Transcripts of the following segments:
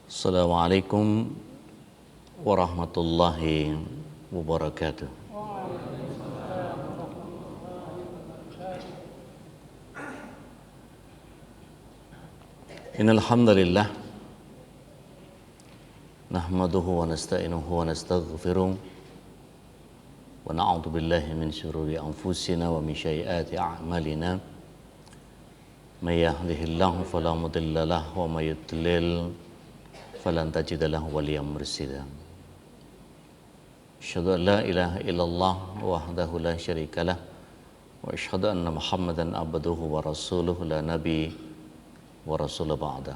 Assalamualaikum warahmatullahi wabarakatuh. Innal hamdalillah nahmaduhu wa nasta'inuhu wa nastaghfiruh wa na'udzu billahi min syururi anfusina wa min sayyiati a'malina. May yahdihillahu fala mudilla lahu wa may yudlil falan tajida lahu waliyyan mursyida. Asyhadu an la ilaha illallah wahdahu la syarikalah wa asyhadu anna Muhammadan abduhu wa rasuluhu la nabi wa rasul ba'da.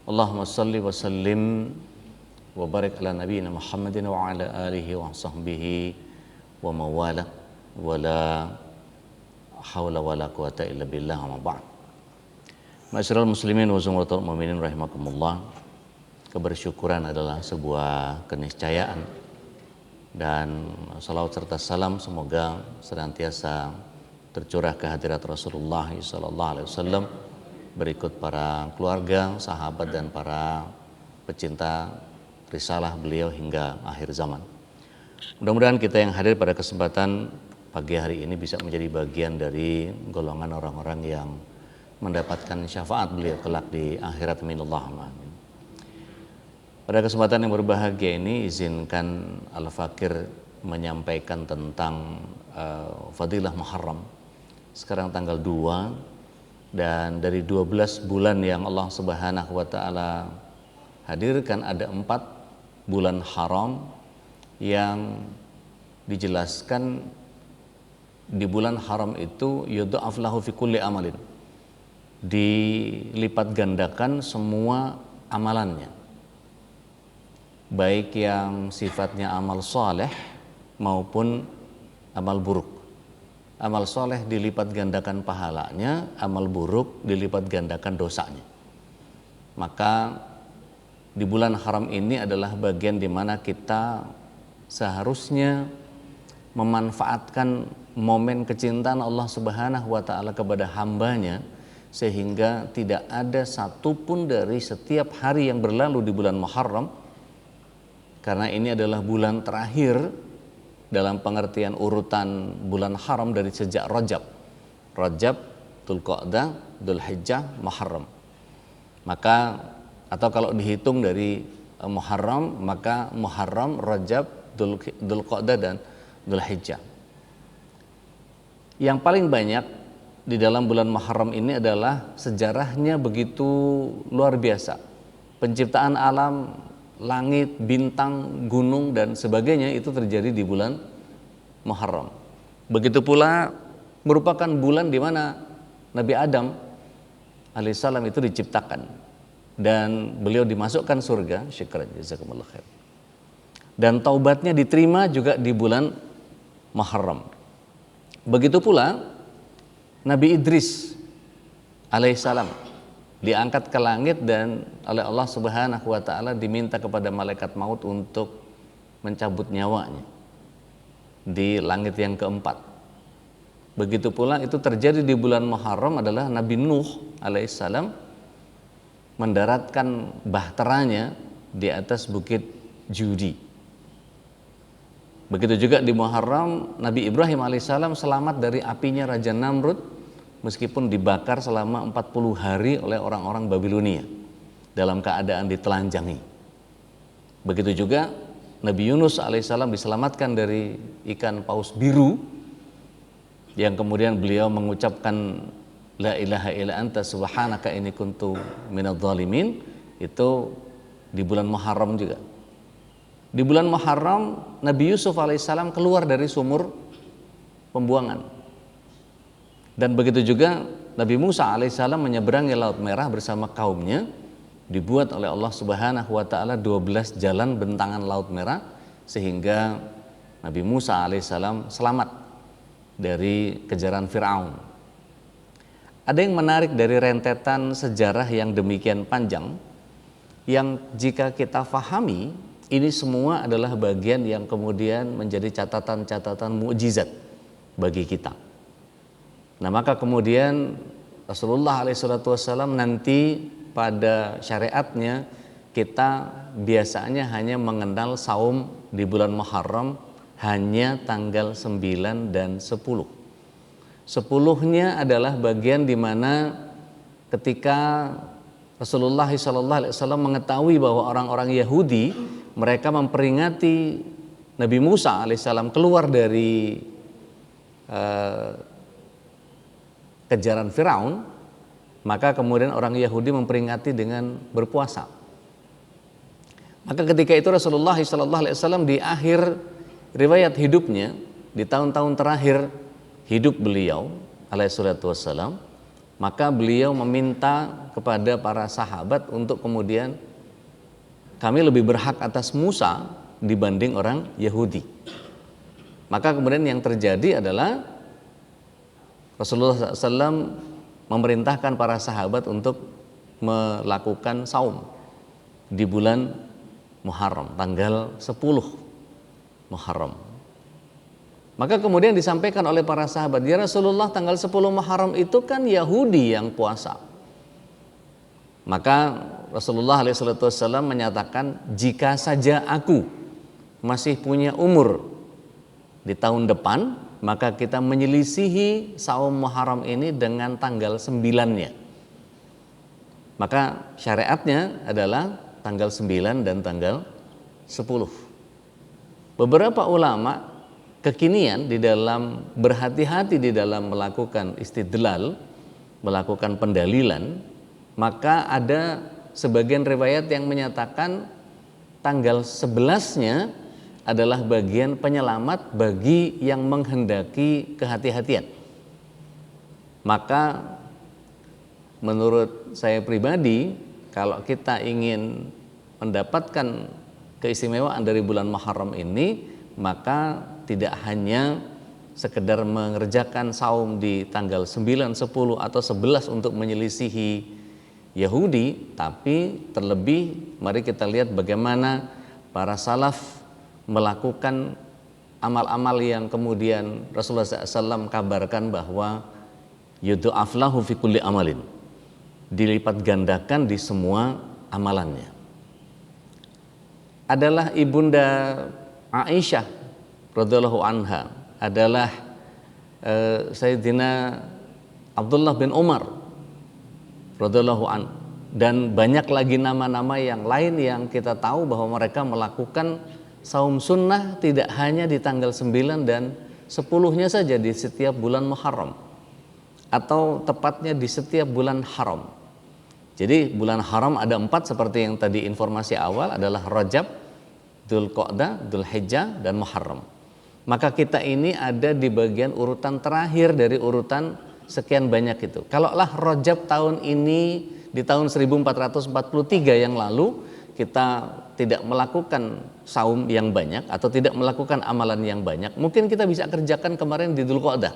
Allahumma salli wa sallim wa barik ala nabiyyina Muhammadin wa ala alihi wa sahbihi wa mawala wa la hawla wa la quwata illa billah ma ba'd. Ma'asyiral muslimin wa zumratul mu'minin rahimakumullah. Kebersyukuran adalah sebuah keniscayaan, dan salawat serta salam semoga senantiasa tercurah ke hadirat Rasulullah sallallahu alaihi wasallam, berikut para keluarga, sahabat dan para pecinta risalah beliau hingga akhir zaman. Mudah-mudahan kita yang hadir pada kesempatan pagi hari ini bisa menjadi bagian dari golongan orang-orang yang mendapatkan syafaat beliau kelak di akhirat. Minallah amin. Pada kesempatan yang berbahagia ini izinkan Al-Fakir menyampaikan tentang fadilah Muharram. Sekarang tanggal 2, dan dari 12 bulan yang Allah Subhanahu wa taala hadirkan, ada 4 bulan haram yang dijelaskan di bulan haram itu yudha'af lahu fi kulli amalin, dilipat gandakan semua amalannya, baik yang sifatnya amal soleh maupun amal buruk. Amal soleh dilipat gandakan pahalanya, amal buruk dilipat gandakan dosanya. Maka di bulan haram ini adalah bagian di mana kita seharusnya memanfaatkan momen kecintaan Allah Subhanahu wa taala kepada hambanya, sehingga tidak ada satupun dari setiap hari yang berlalu di bulan Muharram, karena ini adalah bulan terakhir dalam pengertian urutan bulan haram dari sejak Rajab, Dzulqa'dah, Dzulhijjah, Muharram. Maka atau kalau dihitung dari Muharram, maka Muharram, Rajab, Dzulqa'dah dan Dzulhijjah. Yang paling banyak di dalam bulan Muharram ini adalah sejarahnya begitu luar biasa. Penciptaan alam, langit, bintang, gunung dan sebagainya itu terjadi di bulan Muharram. Begitu pula merupakan bulan di mana Nabi Adam alaihissalam itu diciptakan dan beliau dimasukkan surga. Syukran jazakumullah khair. Dan taubatnya diterima juga di bulan Muharram. Begitu pula Nabi Idris alaihissalam diangkat ke langit dan oleh Allah Subhanahu wa taala diminta kepada malaikat maut untuk mencabut nyawanya di langit yang keempat. Begitu pula itu terjadi di bulan Muharram adalah Nabi Nuh alaihissalam mendaratkan bahteranya di atas bukit Judi. Begitu juga di Muharram Nabi Ibrahim alaihissalam selamat dari apinya Raja Namrud meskipun dibakar selama 40 hari oleh orang-orang Babilonia dalam keadaan ditelanjangi. Begitu juga Nabi Yunus alaihissalam diselamatkan dari ikan paus biru yang kemudian beliau mengucapkan la ilaha illa anta subhanaka inni kuntu minadz zalimin, itu di bulan Muharram juga. Di bulan Muharram Nabi Yusuf alaihissalam keluar dari sumur pembuangan. Dan begitu juga Nabi Musa alaihissalam menyeberangi Laut Merah bersama kaumnya. Dibuat oleh Allah Subhanahu wa taala 12 jalan bentangan Laut Merah sehingga Nabi Musa alaihissalam selamat dari kejaran Firaun. Ada yang menarik dari rentetan sejarah yang demikian panjang, yang jika kita fahami, ini semua adalah bagian yang kemudian menjadi catatan-catatan mukjizat bagi kita. Nah, maka kemudian Rasulullah SAW nanti pada syariatnya kita biasanya hanya mengenal saum di bulan Muharram hanya tanggal 9 dan 10. 10-nya adalah bagian di mana ketika Rasulullah SAW mengetahui bahwa orang-orang Yahudi mereka memperingati Nabi Musa alaihissalam keluar dari kejaran Firaun, maka kemudian orang Yahudi memperingati dengan berpuasa. Maka ketika itu Rasulullah SAW di akhir riwayat hidupnya, di tahun-tahun terakhir hidup beliau alaihissalatu wassalam, maka beliau meminta kepada para sahabat untuk kemudian kami lebih berhak atas Musa dibanding orang Yahudi. Maka kemudian yang terjadi adalah Rasulullah SAW memerintahkan para sahabat untuk melakukan saum di bulan Muharram, tanggal 10 Muharram. Maka kemudian disampaikan oleh para sahabat, ya Rasulullah, tanggal 10 Muharram itu kan Yahudi yang puasa. Maka Rasulullah SAW menyatakan, jika saja aku masih punya umur di tahun depan, maka kita menyelisihi saum Muharram ini dengan tanggal 9-nya. Maka syariatnya adalah tanggal 9 dan tanggal 10. Beberapa ulama kekinian di dalam berhati-hati di dalam melakukan istidlal, melakukan pendalilan, maka ada sebagian riwayat yang menyatakan tanggal 11-nya adalah bagian penyelamat bagi yang menghendaki kehati-hatian. Maka menurut saya pribadi, kalau kita ingin mendapatkan keistimewaan dari bulan Muharram ini, maka tidak hanya sekedar mengerjakan saum di tanggal 9, 10 atau 11 untuk menyelisihi Yahudi, tapi terlebih mari kita lihat bagaimana para salaf melakukan amal-amal yang kemudian Rasulullah SAW kabarkan bahwa yudha'af lahu fi kulli amalin, dilipat gandakan di semua amalannya. Adalah ibunda Aisyah radhiyallahu anha, adalah Sayyidina Abdullah bin Umar radhiyallahu an, dan banyak lagi nama-nama yang lain yang kita tahu bahwa mereka melakukan saum sunnah tidak hanya di tanggal 9 dan 10-nya saja di setiap bulan Muharram, atau tepatnya di setiap bulan haram. Jadi bulan haram ada 4 seperti yang tadi informasi awal, adalah Rajab, Dzulqa'dah, Dzulhijjah, dan Muharram. Maka kita ini ada di bagian urutan terakhir dari urutan sekian banyak itu. Kalaulah Rajab tahun ini di tahun 1443 yang lalu kita tidak melakukan saum yang banyak atau tidak melakukan amalan yang banyak, mungkin kita bisa kerjakan kemarin di Dzulqa'dah.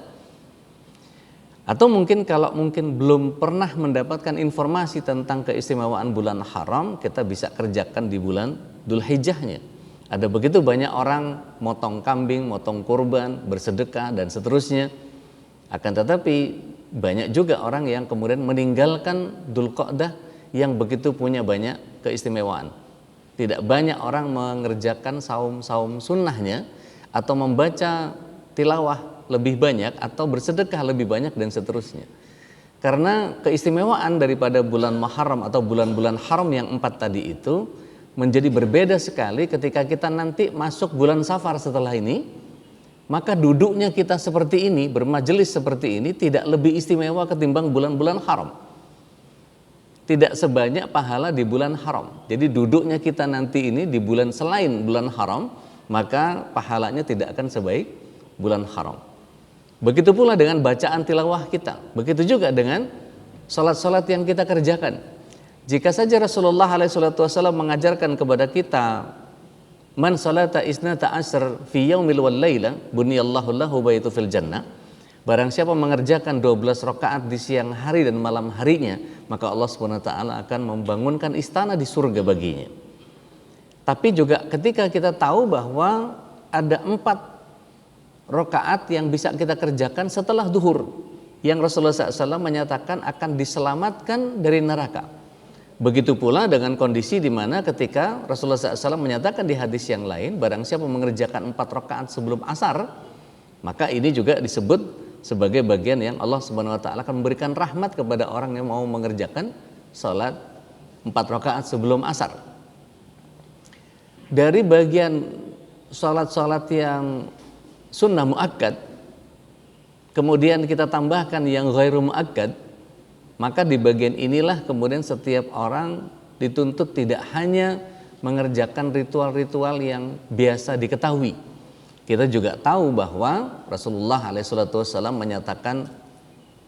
Atau mungkin kalau mungkin belum pernah mendapatkan informasi tentang keistimewaan bulan haram, kita bisa kerjakan di bulan Dzulhijjahnya. Ada begitu banyak orang motong kambing, motong kurban, bersedekah dan seterusnya. Akan tetapi banyak juga orang yang kemudian meninggalkan Dzulqa'dah yang begitu punya banyak keistimewaan. Tidak banyak orang mengerjakan saum-saum sunnahnya atau membaca tilawah lebih banyak atau bersedekah lebih banyak dan seterusnya. Karena keistimewaan daripada bulan Muharram atau bulan-bulan haram yang 4 tadi itu menjadi berbeda sekali ketika kita nanti masuk bulan Safar setelah ini. Maka duduknya kita seperti ini, bermajelis seperti ini tidak lebih istimewa ketimbang bulan-bulan haram. Tidak sebanyak pahala di bulan haram. Jadi duduknya kita nanti ini di bulan selain bulan haram, maka pahalanya tidak akan sebaik bulan haram. Begitu pula dengan bacaan tilawah kita. Begitu juga dengan salat-salat yang kita kerjakan. Jika saja Rasulullah SAW mengajarkan kepada kita, man salata isnata asr fi yaumil wal laila buniyallahu lahu baitu fil jannah. Barang siapa mengerjakan 12 rakaat di siang hari dan malam harinya, maka Allah SWT akan membangunkan istana di surga baginya. Tapi juga ketika kita tahu bahwa ada 4 rakaat yang bisa kita kerjakan setelah duhur, yang Rasulullah SAW menyatakan akan diselamatkan dari neraka. Begitu pula dengan kondisi di mana ketika Rasulullah SAW menyatakan di hadis yang lain, barang siapa mengerjakan 4 rakaat sebelum asar, maka ini juga disebut sebagai bagian yang Allah Subhanahu wa taala akan memberikan rahmat kepada orang yang mau mengerjakan salat 4 rakaat sebelum asar. Dari bagian salat-salat yang sunnah muakkad, kemudian kita tambahkan yang ghairu muakkad, maka di bagian inilah kemudian setiap orang dituntut tidak hanya mengerjakan ritual-ritual yang biasa diketahui. Kita juga tahu bahwa Rasulullah SAW menyatakan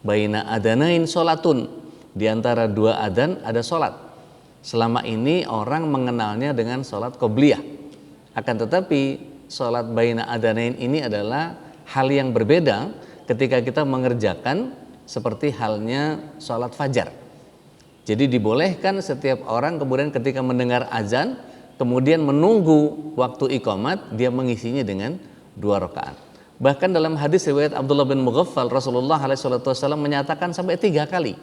baina adanain sholatun, di antara 2 adzan ada sholat. Selama ini orang mengenalnya dengan sholat qobliyah. Akan tetapi sholat baina adanain ini adalah hal yang berbeda ketika kita mengerjakan seperti halnya sholat fajar. Jadi dibolehkan setiap orang kemudian ketika mendengar azan, kemudian menunggu waktu iqamat, dia mengisinya dengan 2 rakaat. Bahkan dalam hadis riwayat Abdullah bin Mughaffal, Rasulullah SAW menyatakan sampai 3 kali.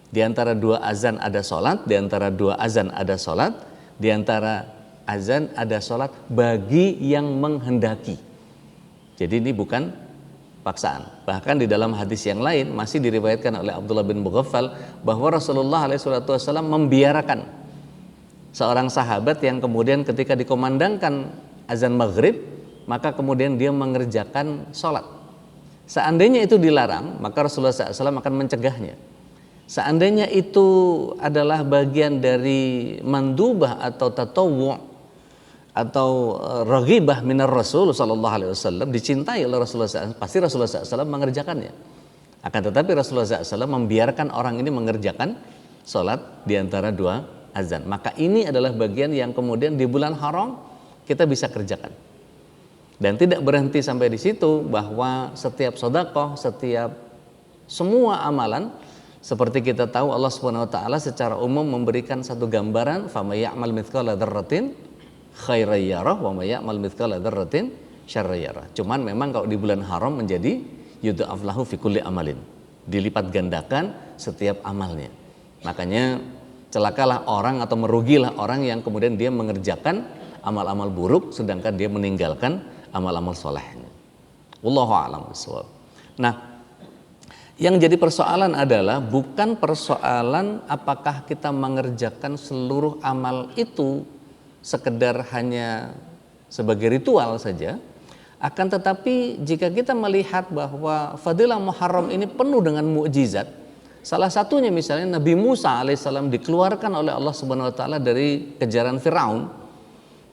Di antara 2 azan ada sholat, di antara 2 azan ada sholat, di antara azan ada sholat bagi yang menghendaki. Jadi ini bukan paksaan. Bahkan di dalam hadis yang lain masih diriwayatkan oleh Abdullah bin Mughaffal bahwa Rasulullah SAW membiarkan seorang sahabat yang kemudian ketika dikomandangkan azan maghrib, maka kemudian dia mengerjakan sholat. Seandainya itu dilarang, maka Rasulullah SAW akan mencegahnya. Seandainya itu adalah bagian dari mandubah atau tatawwu' atau raghibah minar Rasul sallallahu alaihi wasallam, dicintai oleh Rasulullah SAW, pasti Rasulullah SAW mengerjakannya. Akan tetapi Rasulullah SAW membiarkan orang ini mengerjakan sholat di antara 2 azan. Maka ini adalah bagian yang kemudian di bulan haram kita bisa kerjakan. Dan tidak berhenti sampai di situ, bahwa setiap sedekah, setiap semua amalan, seperti kita tahu Allah Subhanahu wa taala secara umum memberikan satu gambaran, faman ya'mal mithqala dzarratin khairan yarah wa may ya'mal mithqala dzarratin syarran yarah. Cuman memang kalau di bulan haram menjadi yudha'af lahu fi kulli amalin, dilipat gandakan setiap amalnya. Makanya celakalah orang atau merugilah orang yang kemudian dia mengerjakan amal-amal buruk sedangkan dia meninggalkan amal-amal solehnya. Wallahu a'lam bishawab. Nah, yang jadi persoalan adalah bukan persoalan apakah kita mengerjakan seluruh amal itu sekedar hanya sebagai ritual saja, akan tetapi jika kita melihat bahwa fadilah Muharram ini penuh dengan mukjizat, salah satunya misalnya Nabi Musa alaihissalam dikeluarkan oleh Allah Subhanahu wa taala dari kejaran Firaun,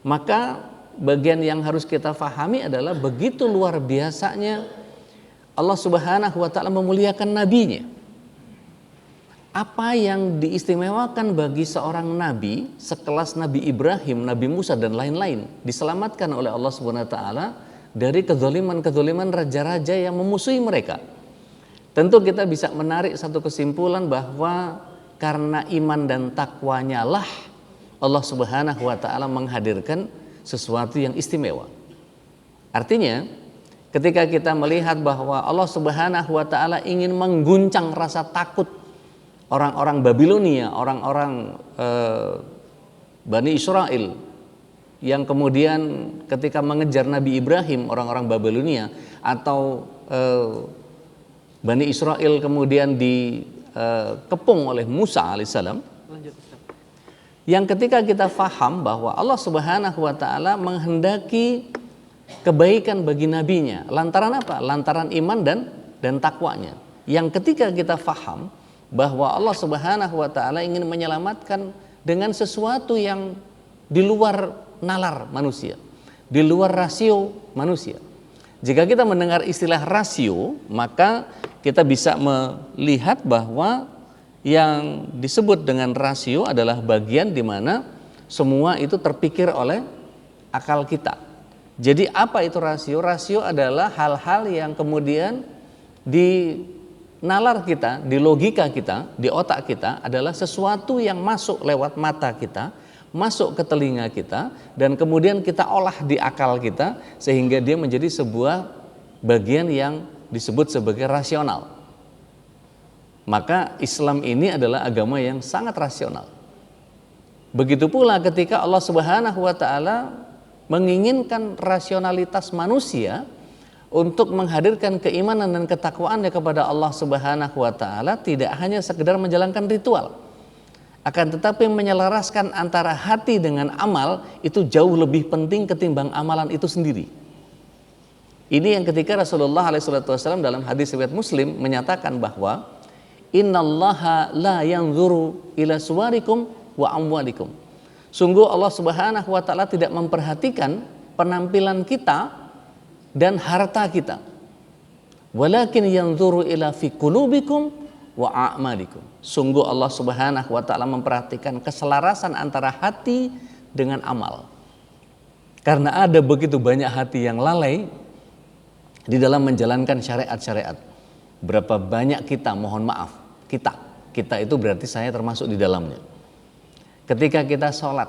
maka bagian yang harus kita fahami adalah begitu luar biasanya Allah Subhanahu wa taala memuliakan nabinya. Apa yang diistimewakan bagi seorang nabi sekelas Nabi Ibrahim, Nabi Musa dan lain-lain diselamatkan oleh Allah Subhanahu wa taala dari kezaliman-kezaliman raja-raja yang memusuhi mereka. Tentu kita bisa menarik satu kesimpulan bahwa karena iman dan takwanya lah Allah Subhanahu wa taala menghadirkan sesuatu yang istimewa. Artinya, ketika kita melihat bahwa Allah Subhanahu wa taala ingin mengguncang rasa takut orang-orang Babilonia, orang-orang Bani Israel yang kemudian ketika mengejar Nabi Ibrahim, orang-orang Babilonia atau Bani Israel kemudian dikepung oleh Musa alaihissalam. Yang ketika kita faham bahwa Allah Subhanahu wa taala menghendaki kebaikan bagi nabinya, lantaran apa? Lantaran iman dan takwanya. Yang ketika kita faham bahwa Allah Subhanahu wa taala ingin menyelamatkan dengan sesuatu yang di luar nalar manusia, di luar rasio manusia. Jika kita mendengar istilah rasio, maka kita bisa melihat bahwa yang disebut dengan rasio adalah bagian di mana semua itu terpikir oleh akal kita. Jadi apa itu rasio? Rasio adalah hal-hal yang kemudian di nalar kita, di logika kita, di otak kita adalah sesuatu yang masuk lewat mata kita, masuk ke telinga kita, dan kemudian kita olah di akal kita sehingga dia menjadi sebuah bagian yang disebut sebagai rasional. Maka Islam ini adalah agama yang sangat rasional. Begitu pula ketika Allah Subhanahu wa taala menginginkan rasionalitas manusia untuk menghadirkan keimanan dan ketakwaannya kepada Allah Subhanahu wa taala, tidak hanya sekedar menjalankan ritual, akan tetapi menyelaraskan antara hati dengan amal itu jauh lebih penting ketimbang amalan itu sendiri. Ini yang ketika Rasulullah SAW dalam hadis riwayat Muslim menyatakan bahwa innallaha la yanzuru ila suwarikum wa amwalikum. Sungguh Allah Subhanahu wa taala tidak memperhatikan penampilan kita dan harta kita. Walakin yanzuru ila fi qulubikum wa a'malikum. Sungguh Allah Subhanahu wa taala memperhatikan keselarasan antara hati dengan amal. Karena ada begitu banyak hati yang lalai di dalam menjalankan syariat-syariat. Berapa banyak kita, mohon maaf, kita itu berarti saya termasuk di dalamnya. Ketika kita sholat,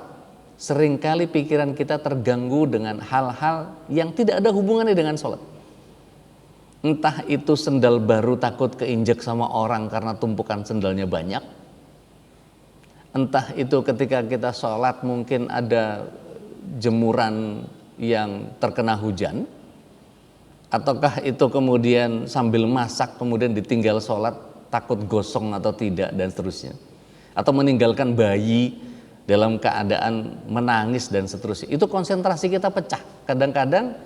seringkali pikiran kita terganggu dengan hal-hal yang tidak ada hubungannya dengan sholat. Entah itu sendal baru takut keinjek sama orang karena tumpukan sendalnya banyak. Entah itu ketika kita sholat mungkin ada jemuran yang terkena hujan. Ataukah itu kemudian sambil masak kemudian ditinggal sholat takut gosong atau tidak dan seterusnya. Atau meninggalkan bayi dalam keadaan menangis dan seterusnya. Itu konsentrasi kita pecah. Kadang-kadang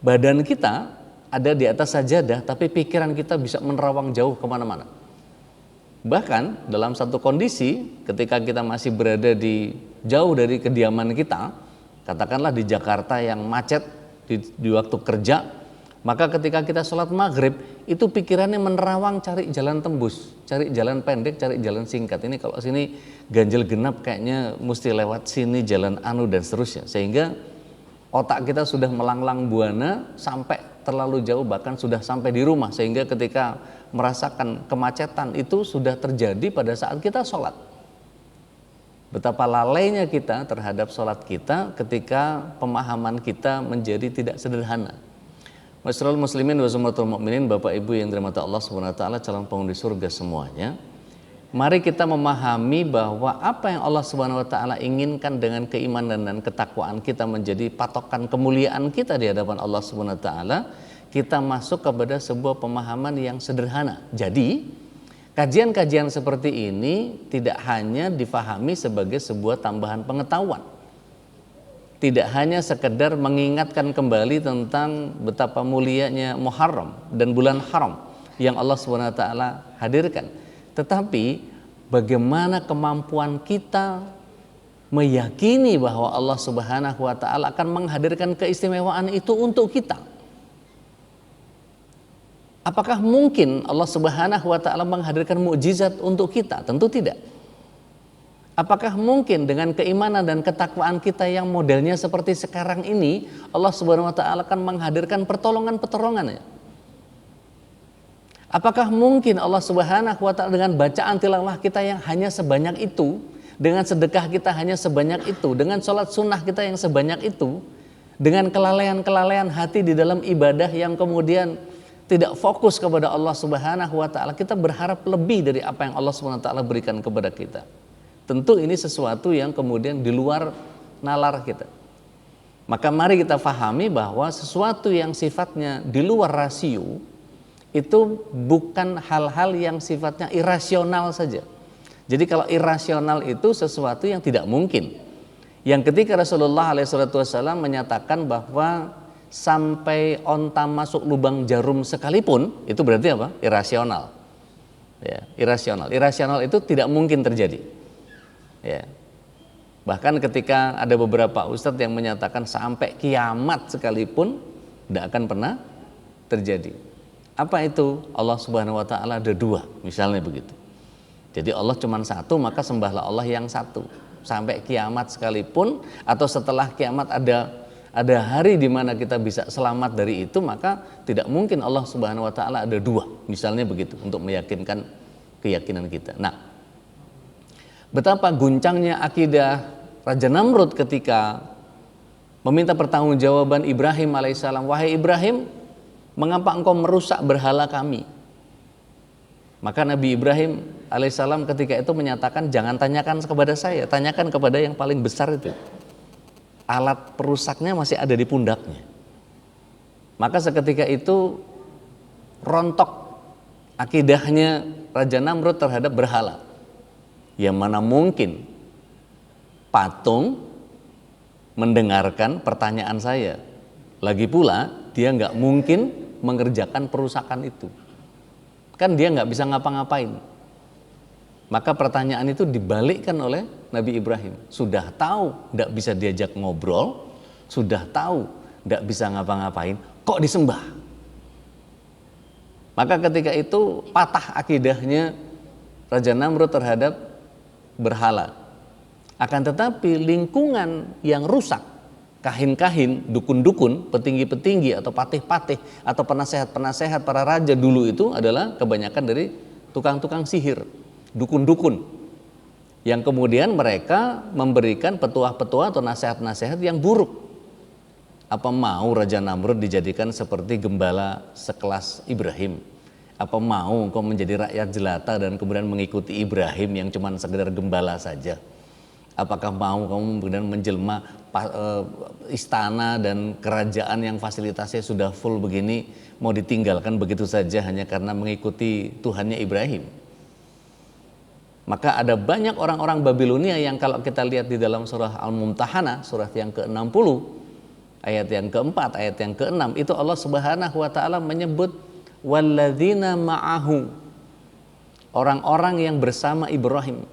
badan kita ada di atas sajadah, tapi pikiran kita bisa menerawang jauh kemana-mana. Bahkan dalam satu kondisi ketika kita masih berada jauh dari kediaman kita, katakanlah di Jakarta yang macet di waktu kerja, maka ketika kita sholat maghrib itu pikirannya menerawang cari jalan tembus, cari jalan pendek, cari jalan singkat. Ini kalau sini ganjil genap kayaknya mesti lewat sini jalan anu dan seterusnya, sehingga otak kita sudah melanglang buana sampai terlalu jauh, bahkan sudah sampai di rumah, sehingga ketika merasakan kemacetan itu sudah terjadi pada saat kita sholat. Betapa lalainya kita terhadap sholat kita ketika pemahaman kita menjadi tidak sederhana. Masyarul muslimin wa zumratul mu'minin, Bapak Ibu yang dirahmati Allah Subhanahu wa taala, calon penghuni surga semuanya. Mari kita memahami bahwa apa yang Allah Subhanahu wa taala inginkan dengan keimanan dan ketakwaan kita menjadi patokan kemuliaan kita di hadapan Allah Subhanahu wa taala, kita masuk kepada sebuah pemahaman yang sederhana. Jadi, kajian-kajian seperti ini tidak hanya difahami sebagai sebuah tambahan pengetahuan. Tidak hanya sekedar mengingatkan kembali tentang betapa mulianya Muharram dan bulan haram yang Allah Subhanahu wa taala hadirkan. Tetapi bagaimana kemampuan kita meyakini bahwa Allah Subhanahu wa taala akan menghadirkan keistimewaan itu untuk kita. Apakah mungkin Allah Subhanahu wa taala menghadirkan mukjizat untuk kita? Tentu tidak. Apakah mungkin dengan keimanan dan ketakwaan kita yang modelnya seperti sekarang ini, Allah Subhanahu wa taala akan menghadirkan pertolongan-pertolongannya? Apakah mungkin Allah Subhanahu wa taala dengan bacaan tilawah kita yang hanya sebanyak itu, dengan sedekah kita hanya sebanyak itu, dengan sholat sunnah kita yang sebanyak itu, dengan kelalaian-kelalaian hati di dalam ibadah yang kemudian tidak fokus kepada Allah Subhanahu wa taala, kita berharap lebih dari apa yang Allah Subhanahu wa taala berikan kepada kita? Tentu ini sesuatu yang kemudian di luar nalar kita. Maka mari kita fahami bahwa sesuatu yang sifatnya di luar rasio itu bukan hal-hal yang sifatnya irasional saja. Jadi kalau irasional itu sesuatu yang tidak mungkin. Yang ketika Rasulullah SAW menyatakan bahwa sampai onta masuk lubang jarum sekalipun, itu berarti apa? Irasional. Ya, irasional. Irasional itu tidak mungkin terjadi. Ya. Bahkan ketika ada beberapa ustadz yang menyatakan sampai kiamat sekalipun tidak akan pernah terjadi. Apa itu? Allah Subhanahu wa taala ada dua, misalnya begitu. Jadi Allah cuma satu, maka sembahlah Allah yang satu. Sampai kiamat sekalipun atau setelah kiamat ada hari di mana kita bisa selamat dari itu, maka tidak mungkin Allah Subhanahu wa taala ada dua, misalnya begitu, untuk meyakinkan keyakinan kita. Nah, betapa guncangnya akidah Raja Namrud ketika meminta pertanggungjawaban Ibrahim alaihissalam. Wahai Ibrahim, mengapa engkau merusak berhala kami? Maka Nabi Ibrahim alaihissalam ketika itu menyatakan, jangan tanyakan kepada saya, tanyakan kepada yang paling besar itu. Alat perusaknya masih ada di pundaknya. Maka seketika itu rontok akidahnya Raja Namrud terhadap berhala. Yang mana mungkin patung mendengarkan pertanyaan saya. Lagi pula dia nggak mungkin mengerjakan perusakan itu. Kan dia nggak bisa ngapa-ngapain. Maka pertanyaan itu dibalikkan oleh Nabi Ibrahim. Sudah tahu nggak bisa diajak ngobrol, sudah tahu nggak bisa ngapa-ngapain, kok disembah? Maka ketika itu patah akidahnya Raja Namrud terhadap berhala. Akan tetapi lingkungan yang rusak, kahin-kahin, dukun-dukun, petinggi-petinggi atau patih-patih atau penasehat-penasehat para raja dulu itu adalah kebanyakan dari tukang-tukang sihir, dukun-dukun, yang kemudian mereka memberikan petuah-petuah atau nasihat-nasihat yang buruk. Apa mau Raja Namrud dijadikan seperti gembala sekelas Ibrahim? Apa mau engkau menjadi rakyat jelata dan kemudian mengikuti Ibrahim yang cuma sekedar gembala saja? Apakah mau kamu kemudian menjelma istana dan kerajaan yang fasilitasnya sudah full begini, mau ditinggalkan begitu saja hanya karena mengikuti Tuhannya Ibrahim? Maka ada banyak orang-orang Babilonia yang kalau kita lihat di dalam surah Al-Mumtahanah, surah yang ke-60, ayat yang keempat, ayat yang ke-6, itu Allah Subhanahu wa taala menyebut walladzina ma'ahu, orang-orang yang bersama Ibrahim.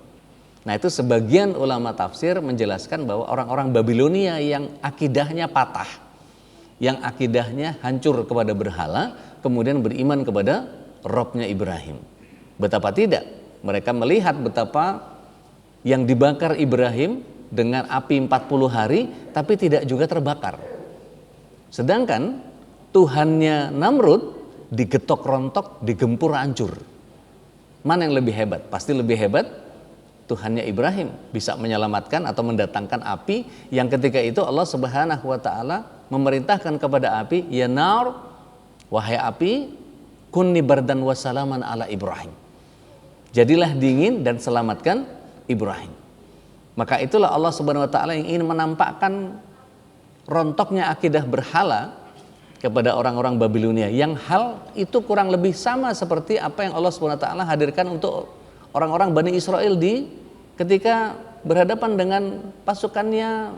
Nah, itu sebagian ulama tafsir menjelaskan bahwa orang-orang Babilonia yang akidahnya patah, yang akidahnya hancur kepada berhala, kemudian beriman kepada Robnya Ibrahim. Betapa tidak, mereka melihat betapa yang dibakar Ibrahim dengan api 40 hari tapi tidak juga terbakar. Sedangkan Tuhannya Namrud digetok rontok, digempur hancur. Mana yang lebih hebat? Pasti lebih hebat Tuhannya Ibrahim, bisa menyelamatkan atau mendatangkan api yang ketika itu Allah Subhanahu wa taala memerintahkan kepada api, ya nar, wahai api, kunni bardan wa salaman ala Ibrahim. Jadilah dingin dan selamatkan Ibrahim. Maka itulah Allah Subhanahu wa taala yang ingin menampakkan rontoknya akidah berhala kepada orang-orang Babilonia, yang hal itu kurang lebih sama seperti apa yang Allah Subhanahu wa taala hadirkan untuk orang-orang Bani Israel ketika berhadapan dengan pasukannya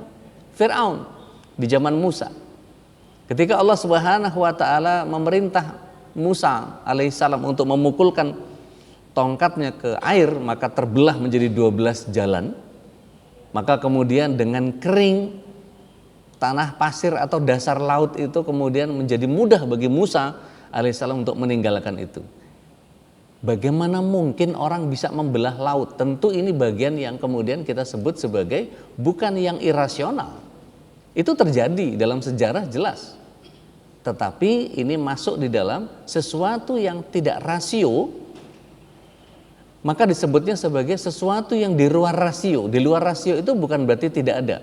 Fir'aun di zaman Musa. Ketika Allah Subhanahu wa taala memerintah Musa alaihissalam untuk memukulkan tongkatnya ke air, maka terbelah menjadi 12 jalan. Maka kemudian dengan kering tanah pasir atau dasar laut itu kemudian menjadi mudah bagi Musa alaihissalam untuk meninggalkan itu. Bagaimana mungkin orang bisa membelah laut? Tentu ini bagian yang kemudian kita sebut sebagai bukan yang irasional. Itu terjadi dalam sejarah jelas. Tetapi ini masuk di dalam sesuatu yang tidak rasio, maka disebutnya sebagai sesuatu yang di luar rasio. Di luar rasio itu bukan berarti tidak ada.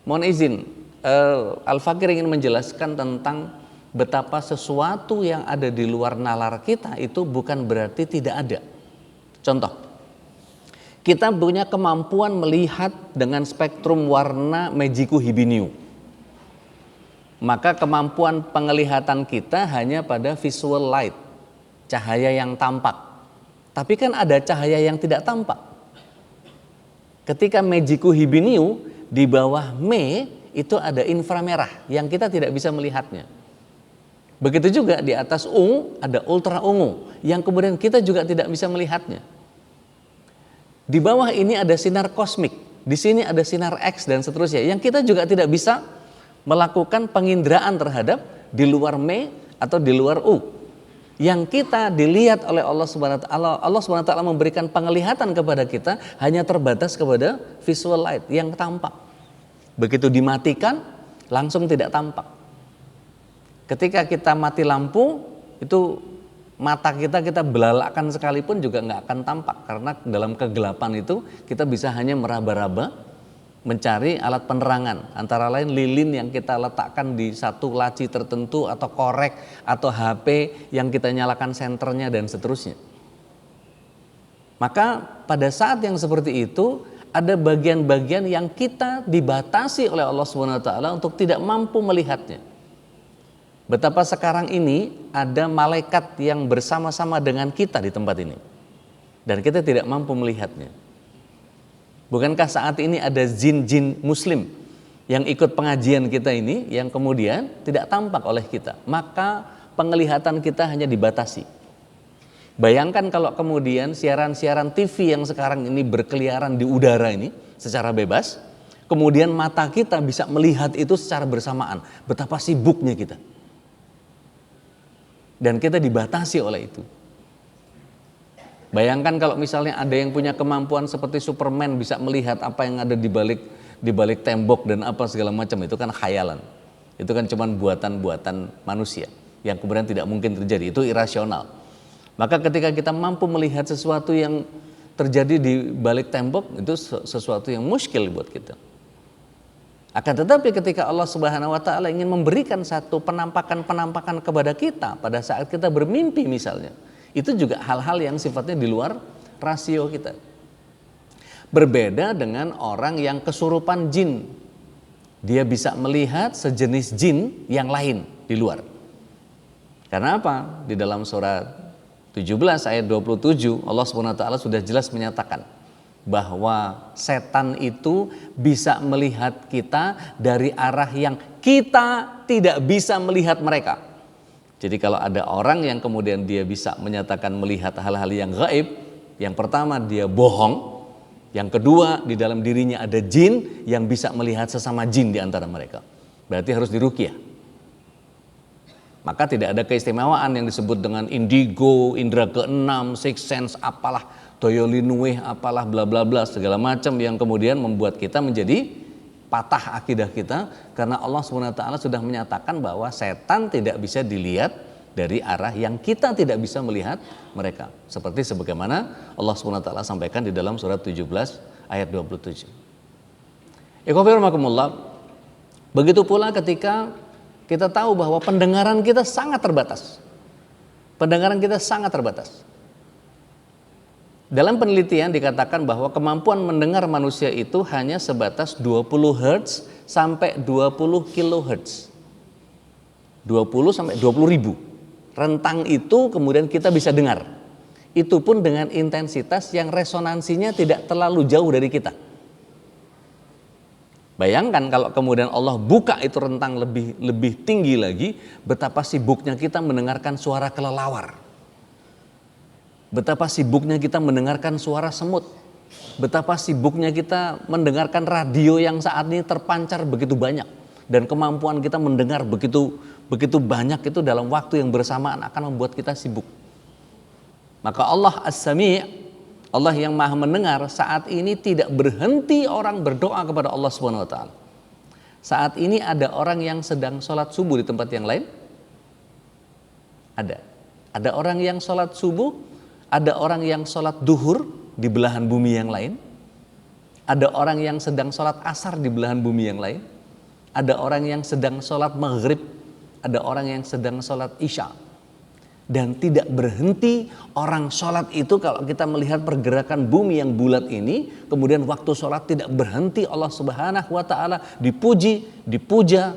Mohon izin, Al-Fakir ingin menjelaskan tentang betapa sesuatu yang ada di luar nalar kita itu bukan berarti tidak ada. Contoh, kita punya kemampuan melihat dengan spektrum warna Magicu Hibiniu. Maka kemampuan penglihatan kita hanya pada visual light, cahaya yang tampak. Tapi kan ada cahaya yang tidak tampak. Ketika Magicu Hibiniu di bawah Me itu ada inframerah yang kita tidak bisa melihatnya. Begitu juga di atas ungu ada ultra ungu yang kemudian kita juga tidak bisa melihatnya. Di bawah ini ada sinar kosmik, di sini ada sinar X dan seterusnya yang kita juga tidak bisa melakukan penginderaan terhadap di luar Me atau di luar U. Yang kita dilihat oleh Allah Subhanahu wa taala, Allah Subhanahu wa taala memberikan penglihatan kepada kita hanya terbatas kepada visual light yang tampak. Begitu dimatikan langsung tidak tampak. Ketika kita mati lampu, itu mata kita belalakkan sekalipun juga nggak akan tampak. Karena dalam kegelapan itu kita bisa hanya meraba-raba mencari alat penerangan. Antara lain lilin yang kita letakkan di satu laci tertentu atau korek atau HP yang kita nyalakan senternya dan seterusnya. Maka pada saat yang seperti itu ada bagian-bagian yang kita dibatasi oleh Allah Subhanahu wa taala untuk tidak mampu melihatnya. Betapa sekarang ini ada malaikat yang bersama-sama dengan kita di tempat ini dan kita tidak mampu melihatnya. Bukankah saat ini ada jin-jin muslim yang ikut pengajian kita ini yang kemudian tidak tampak oleh kita, maka penglihatan kita hanya dibatasi. Bayangkan kalau kemudian siaran-siaran TV yang sekarang ini berkeliaran di udara ini secara bebas, kemudian mata kita bisa melihat itu secara bersamaan. Betapa sibuknya kita. Dan kita dibatasi oleh itu. Bayangkan kalau misalnya ada yang punya kemampuan seperti Superman bisa melihat apa yang ada di balik tembok dan apa segala macam, itu kan khayalan. Itu kan cuma buatan-buatan manusia yang kemudian tidak mungkin terjadi, itu irasional. Maka ketika kita mampu melihat sesuatu yang terjadi di balik tembok, itu sesuatu yang muskil buat kita. Akan tetapi ketika Allah Subhanahu wa taala ingin memberikan satu penampakan-penampakan kepada kita pada saat kita bermimpi misalnya, itu juga hal-hal yang sifatnya di luar rasio kita. Berbeda dengan orang yang kesurupan jin. Dia bisa melihat sejenis jin yang lain di luar. Karena apa? Di dalam surat 17 ayat 27 Allah SWT sudah jelas menyatakan bahwa setan itu bisa melihat kita dari arah yang kita tidak bisa melihat mereka. Jadi kalau ada orang yang kemudian dia bisa menyatakan melihat hal-hal yang gaib, yang pertama dia bohong, yang kedua di dalam dirinya ada jin yang bisa melihat sesama jin di antara mereka. Berarti harus diruqyah. Maka tidak ada keistimewaan yang disebut dengan indigo, indera keenam, sixth sense, apalah, doyolinueh, apalah, bla bla bla, segala macam yang kemudian membuat kita menjadi patah akidah kita. Karena Allah SWT sudah menyatakan bahwa setan tidak bisa dilihat dari arah yang kita tidak bisa melihat mereka. Seperti sebagaimana Allah SWT sampaikan di dalam surat 17 ayat 27. Begitu pula ketika kita tahu bahwa pendengaran kita sangat terbatas. Pendengaran kita sangat terbatas. Dalam penelitian dikatakan bahwa kemampuan mendengar manusia itu hanya sebatas 20 Hz sampai 20 kHz. 20 sampai 20 ribu. Rentang itu kemudian kita bisa dengar. Itu pun dengan intensitas yang resonansinya tidak terlalu jauh dari kita. Bayangkan kalau kemudian Allah buka itu rentang lebih tinggi lagi, betapa sibuknya kita mendengarkan suara kelelawar. Betapa sibuknya kita mendengarkan suara semut. Betapa sibuknya kita mendengarkan radio yang saat ini terpancar begitu banyak. Dan kemampuan kita mendengar begitu banyak itu dalam waktu yang bersamaan akan membuat kita sibuk. Maka Allah As-Sami', Allah yang maha mendengar, saat ini tidak berhenti orang berdoa kepada Allah Subhanahu wa taala. Saat ini ada orang yang sedang sholat subuh di tempat yang lain? Ada orang yang sholat subuh, ada orang yang sholat duhur di belahan bumi yang lain, ada orang yang sedang sholat asar di belahan bumi yang lain, ada orang yang sedang sholat maghrib, ada orang yang sedang sholat isya. Dan tidak berhenti orang sholat itu. Kalau kita melihat pergerakan bumi yang bulat ini, kemudian waktu sholat tidak berhenti Allah Subhanahu wa ta'ala dipuji, dipuja,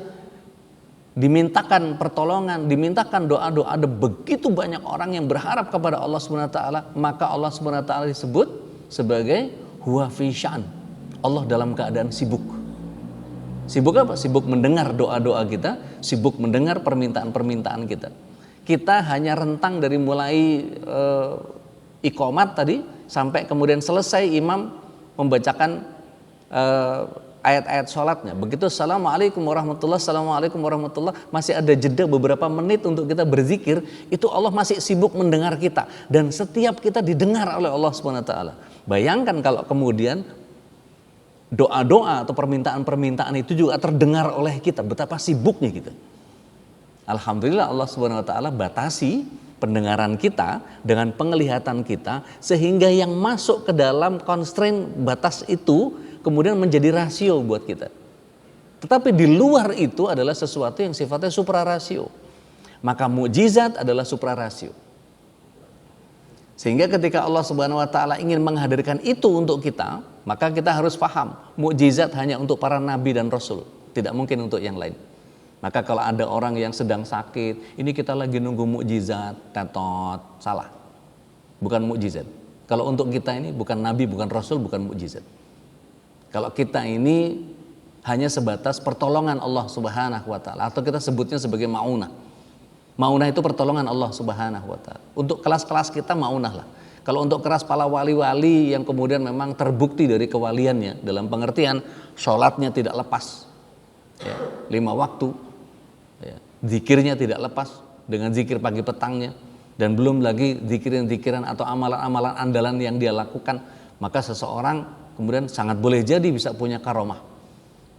dimintakan pertolongan, dimintakan doa-doa. Ada begitu banyak orang yang berharap kepada Allah Subhanahu wa ta'ala. Maka Allah Subhanahu wa ta'ala disebut sebagai huwa fi sya'an. Allah dalam keadaan sibuk. Sibuk apa? Sibuk mendengar doa-doa kita, sibuk mendengar permintaan-permintaan kita. Kita hanya rentang dari mulai iqamat tadi sampai kemudian selesai imam membacakan ayat-ayat sholatnya. Begitu assalamualaikum warahmatullahi, assalamualaikum warahmatullahi, masih ada jeda beberapa menit untuk kita berzikir. Itu Allah masih sibuk mendengar kita. Dan setiap kita didengar oleh Allah SWT. Bayangkan kalau kemudian doa-doa atau permintaan-permintaan itu juga terdengar oleh kita. Betapa sibuknya kita. Alhamdulillah Allah Subhanahu wa taala batasi pendengaran kita dengan penglihatan kita sehingga yang masuk ke dalam constraint batas itu kemudian menjadi rasio buat kita. Tetapi di luar itu adalah sesuatu yang sifatnya suprarasio. Maka mukjizat adalah suprarasio. Sehingga ketika Allah Subhanahu wa taala ingin menghadirkan itu untuk kita, maka kita harus paham, mukjizat hanya untuk para nabi dan rasul, tidak mungkin untuk yang lain. Maka kalau ada orang yang sedang sakit, ini kita lagi nunggu mukjizat, tetot, salah. Bukan mukjizat. Kalau untuk kita ini bukan nabi, bukan rasul, bukan mukjizat. Kalau kita ini hanya sebatas pertolongan Allah Subhanahu wa taala, atau kita sebutnya sebagai maunah. Maunah itu pertolongan Allah Subhanahu wa taala. Untuk kelas-kelas kita maunah lah. Kalau untuk kelas para wali-wali yang kemudian memang terbukti dari kewaliannya, dalam pengertian sholatnya tidak lepas, ya, 5 waktu, ya, zikirnya tidak lepas dengan zikir pagi petangnya, dan belum lagi zikiran-zikiran atau amalan-amalan andalan yang dia lakukan, maka seseorang kemudian sangat boleh jadi bisa punya karomah.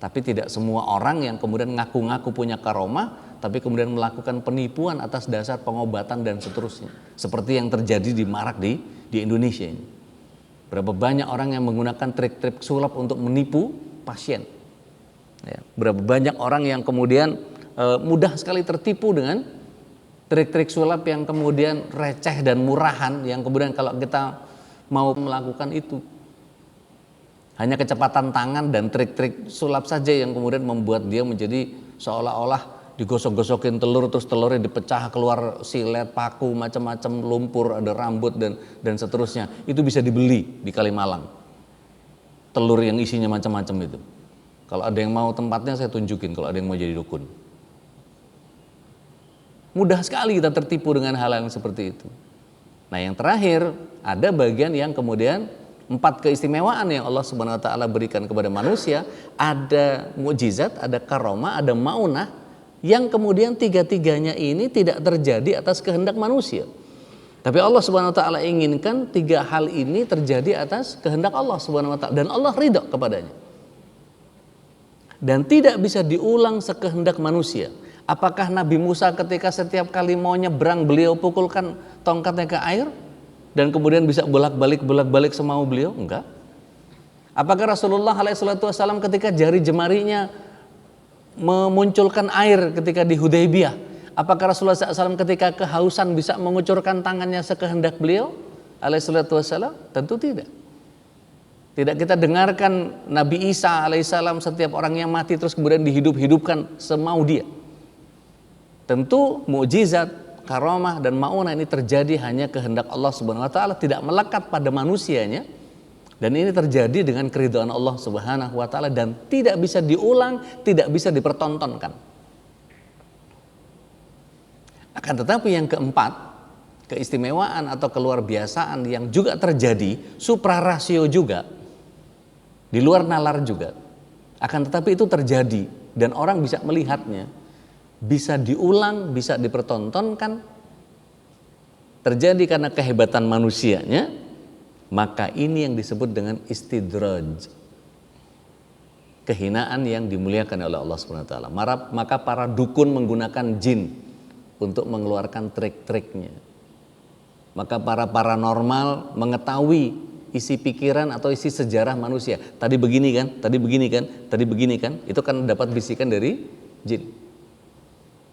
Tapi tidak semua orang yang kemudian ngaku-ngaku punya karomah tapi kemudian melakukan penipuan atas dasar pengobatan dan seterusnya, seperti yang terjadi di marak di Indonesia ini. Berapa banyak orang yang menggunakan trik-trik sulap untuk menipu pasien, ya, berapa banyak orang yang kemudian mudah sekali tertipu dengan trik-trik sulap yang kemudian receh dan murahan, yang kemudian kalau kita mau melakukan itu hanya kecepatan tangan dan trik-trik sulap saja yang kemudian membuat dia menjadi seolah-olah digosok-gosokin telur, terus telurnya dipecah, keluar silet, paku, macam-macam, lumpur, ada rambut dan seterusnya. Itu bisa dibeli di Kalimalang. Telur yang isinya macam-macam itu. Kalau ada yang mau tempatnya saya tunjukin, kalau ada yang mau jadi dukun. Mudah sekali kita tertipu dengan hal yang seperti itu. Nah, yang terakhir ada bagian yang kemudian 4 keistimewaan yang Allah Subhanahu wa taala berikan kepada manusia, ada mukjizat, ada karomah, ada maunah, yang kemudian 3-tiganya ini tidak terjadi atas kehendak manusia. Tapi Allah Subhanahu wa taala inginkan 3 hal ini terjadi atas kehendak Allah Subhanahu wa taala, dan Allah ridha kepadanya. Dan tidak bisa diulang sekehendak manusia. Apakah Nabi Musa ketika setiap kali mau nyebrang beliau pukulkan tongkatnya ke air dan kemudian bisa bolak-balik semau beliau? Enggak. Apakah Rasulullah SAW ketika jari jemarinya memunculkan air ketika di Hudaybiyah, apakah Rasulullah SAW ketika kehausan bisa mengucurkan tangannya sekehendak beliau alaihissalam? Tentu tidak. Tidak kita dengarkan Nabi Isa alaihissalam setiap orang yang mati terus kemudian dihidup-hidupkan semau dia. Tentu mukjizat, karomah dan maunah ini terjadi hanya kehendak Allah Subhanahu wa taala, tidak melekat pada manusianya. Dan ini terjadi dengan keridhaan Allah Subhanahu wa taala dan tidak bisa diulang, tidak bisa dipertontonkan. Akan tetapi yang keempat, keistimewaan atau keluar biasaan yang juga terjadi, suprarasio juga, di luar nalar juga. Akan tetapi itu terjadi dan orang bisa melihatnya, bisa diulang, bisa dipertontonkan, terjadi karena kehebatan manusianya. Maka ini yang disebut dengan istidraj, kehinaan yang dimuliakan oleh Allah Subhanahu wa taala. Maka para dukun menggunakan jin untuk mengeluarkan trik-triknya. Maka para paranormal mengetahui isi pikiran atau isi sejarah manusia. Tadi begini kan, tadi begini kan, tadi begini kan. Itu kan dapat bisikan dari jin.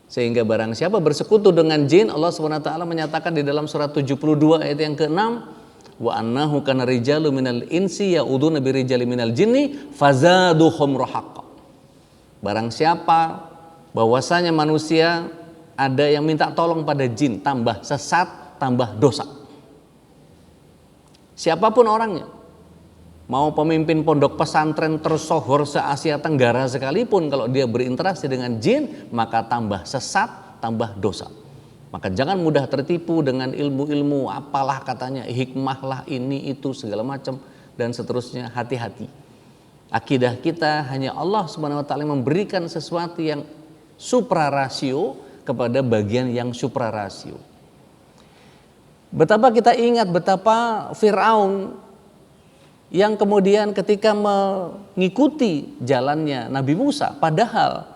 Sehingga barang siapa bersekutu dengan jin, Allah Subhanahu wa taala menyatakan di dalam surat 72 ayat yang ke-6, wa annahu kana rijalu minal insi ya'uduna birijali minal jinni fazaduhum rahaqa. Barang siapa bahwasanya manusia ada yang minta tolong pada jin, tambah sesat, tambah dosa. Siapapun orangnya, mau pemimpin pondok pesantren tersohor se-Asia Tenggara sekalipun, kalau dia berinteraksi dengan jin, maka tambah sesat, tambah dosa. Maka jangan mudah tertipu dengan ilmu-ilmu apalah katanya, hikmah lah ini itu segala macam dan seterusnya. Hati-hati. Akidah kita hanya Allah Subhanahu wa taala memberikan sesuatu yang suprarasio kepada bagian yang suprarasio. Betapa kita ingat betapa Fir'aun yang kemudian ketika mengikuti jalannya Nabi Musa, padahal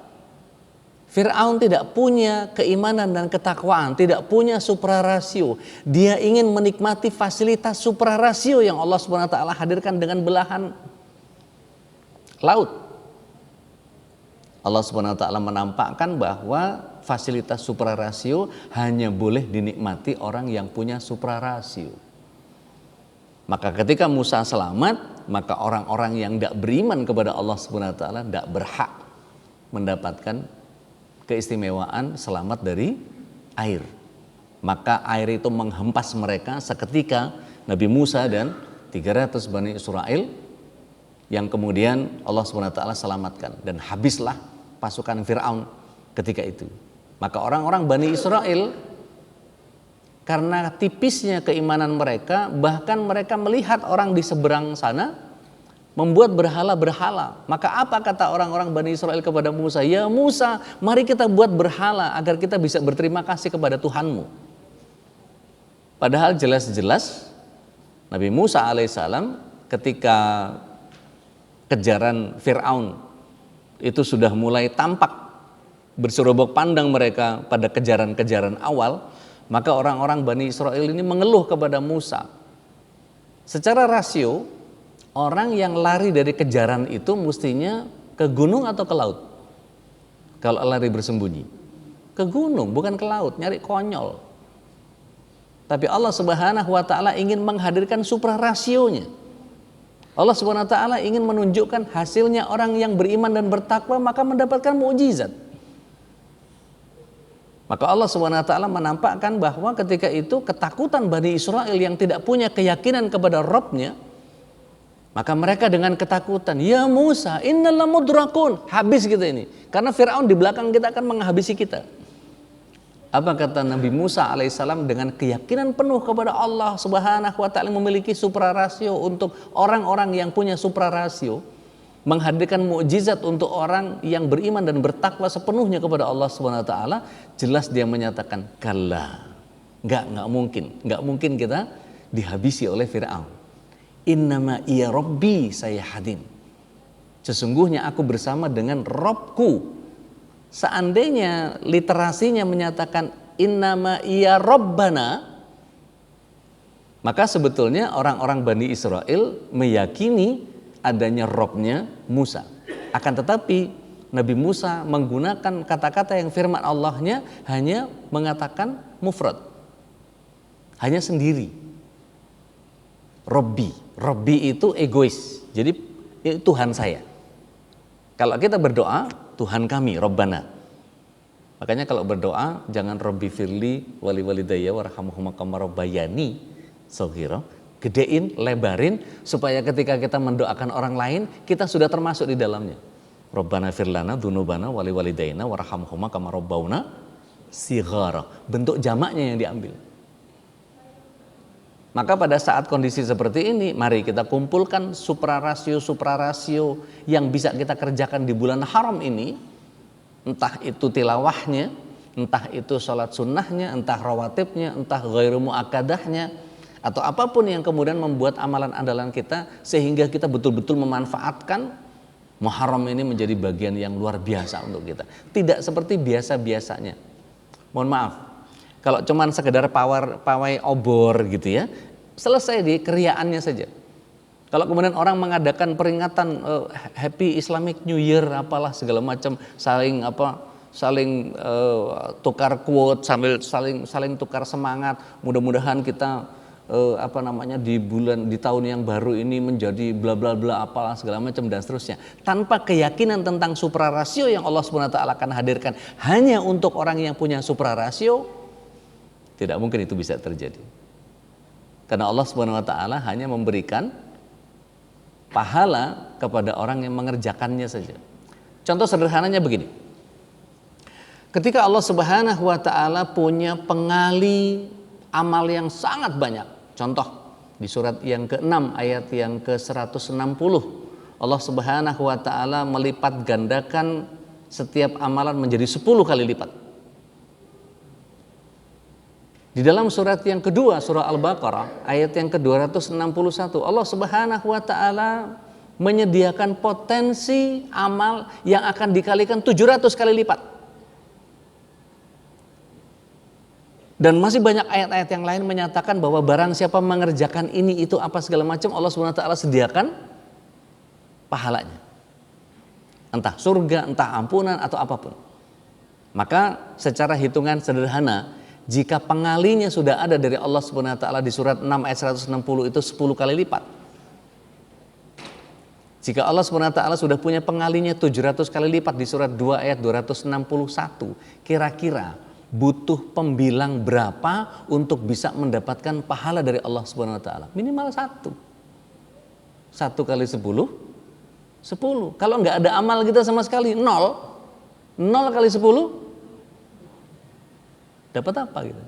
Fir'aun tidak punya keimanan dan ketakwaan, tidak punya suprarasio. Dia ingin menikmati fasilitas suprarasio yang Allah SWT hadirkan dengan belahan laut. Allah SWT menampakkan bahwa fasilitas suprarasio hanya boleh dinikmati orang yang punya suprarasio. Maka ketika Musa selamat, maka orang-orang yang tidak beriman kepada Allah Subhanahu wa taala tidak berhak mendapatkan keistimewaan selamat dari air. Maka air itu menghempas mereka seketika, Nabi Musa dan 300 Bani Israel, yang kemudian Allah Subhanahu wa taala selamatkan, dan habislah pasukan Firaun ketika itu. Maka orang-orang Bani Israel, karena tipisnya keimanan mereka, bahkan mereka melihat orang di seberang sana membuat berhala-berhala. Maka apa kata orang-orang Bani Israel kepada Musa? Ya Musa, mari kita buat berhala agar kita bisa berterima kasih kepada Tuhanmu. Padahal jelas-jelas Nabi Musa alaihissalam ketika kejaran Fir'aun itu sudah mulai tampak berserobok pandang mereka pada kejaran-kejaran awal, maka orang-orang Bani Israel ini mengeluh kepada Musa. Secara rasio, orang yang lari dari kejaran itu mestinya ke gunung atau ke laut? Kalau lari bersembunyi, ke gunung, bukan ke laut, nyari konyol. Tapi Allah Subhanahu wa taala ingin menghadirkan suprarasionya. Allah Subhanahu wa taala ingin menunjukkan hasilnya orang yang beriman dan bertakwa maka mendapatkan mukjizat. Maka Allah Subhanahu wa taala menampakkan bahwa ketika itu ketakutan Bani Israel yang tidak punya keyakinan kepada Rabb-nya, maka mereka dengan ketakutan, ya Musa, innal lamudrakun, habis kita ini. Karena Firaun di belakang kita akan menghabisi kita. Apa kata Nabi Musa alaihissalam dengan keyakinan penuh kepada Allah Subhanahu wa taala memiliki suprarasio untuk orang-orang yang punya suprarasio, menghadirkan mukjizat untuk orang yang beriman dan bertakwa sepenuhnya kepada Allah Subhanahu wa taala. Jelas dia menyatakan kalla, enggak mungkin kita dihabisi oleh Firaun. Innama iya Rabbi sayahadin, sesungguhnya aku bersama dengan Robku. Seandainya literasinya menyatakan innama iya Rabbana, maka sebetulnya orang-orang Bani Israel meyakini adanya Robnya Musa. Akan tetapi Nabi Musa menggunakan kata-kata yang firman Allahnya hanya mengatakan mufrad, hanya sendiri. Robbi itu egois, jadi itu Tuhan saya. Kalau kita berdoa, Tuhan kami, Rabbana. Makanya kalau berdoa jangan Robbi firli wali walidayya warhamhuma kama rabbayani shaghira. Gedein, lebarin supaya ketika kita mendoakan orang lain kita sudah termasuk di dalamnya. Rabbana firlana dzunubana wali walidayna warhamhuma kama rabbauna shighara. Bentuk jamaknya yang diambil. Maka pada saat kondisi seperti ini, mari kita kumpulkan suprarasio yang bisa kita kerjakan di bulan haram ini. Entah itu tilawahnya, entah itu sholat sunnahnya, entah rawatibnya, entah ghairu muakkadahnya, atau apapun yang kemudian membuat amalan andalan kita sehingga kita betul-betul memanfaatkan Muharram ini menjadi bagian yang luar biasa untuk kita. Tidak seperti biasa-biasanya. Mohon maaf, kalau cuman sekedar pawai obor gitu ya, selesai di keriaannya saja. Kalau kemudian orang mengadakan peringatan Happy Islamic New Year apalah segala macam, saling tukar quote, saling tukar semangat, mudah-mudahan kita di tahun yang baru ini menjadi bla bla bla apalah segala macam dan seterusnya, tanpa keyakinan tentang suprarasio yang Allah Subhanahu wa taala akan hadirkan hanya untuk orang yang punya suprarasio, tidak mungkin itu bisa terjadi. Karena Allah Subhanahu wa taala hanya memberikan pahala kepada orang yang mengerjakannya saja. Contoh sederhananya begini. Ketika Allah Subhanahu wa taala punya pengali amal yang sangat banyak. Contoh di surat yang ke-6 ayat yang ke-160, Allah Subhanahu wa taala melipat gandakan setiap amalan menjadi 10 kali lipat. Di dalam surat yang kedua, surah Al-Baqarah ayat yang ke-261, Allah Subhanahu wa taala menyediakan potensi amal yang akan dikalikan 700 kali lipat. Dan masih banyak ayat-ayat yang lain menyatakan bahwa barang siapa mengerjakan ini itu apa segala macam, Allah Subhanahu wa taala sediakan pahalanya. Entah surga, entah ampunan atau apapun. Maka secara hitungan sederhana, Jika pengalinya sudah ada dari Allah Subhanahu wa taala di surat 6 ayat 160 itu 10 kali lipat. Jika Allah Subhanahu wa taala sudah punya pengalinya 700 kali lipat di surat 2 ayat 261, kira-kira butuh pembilang berapa untuk bisa mendapatkan pahala dari Allah Subhanahu wa taala? Minimal 1. 1 kali 10, 10. Kalau nggak ada amal kita sama sekali, 0. 0 kali 10 dapat apa gitu?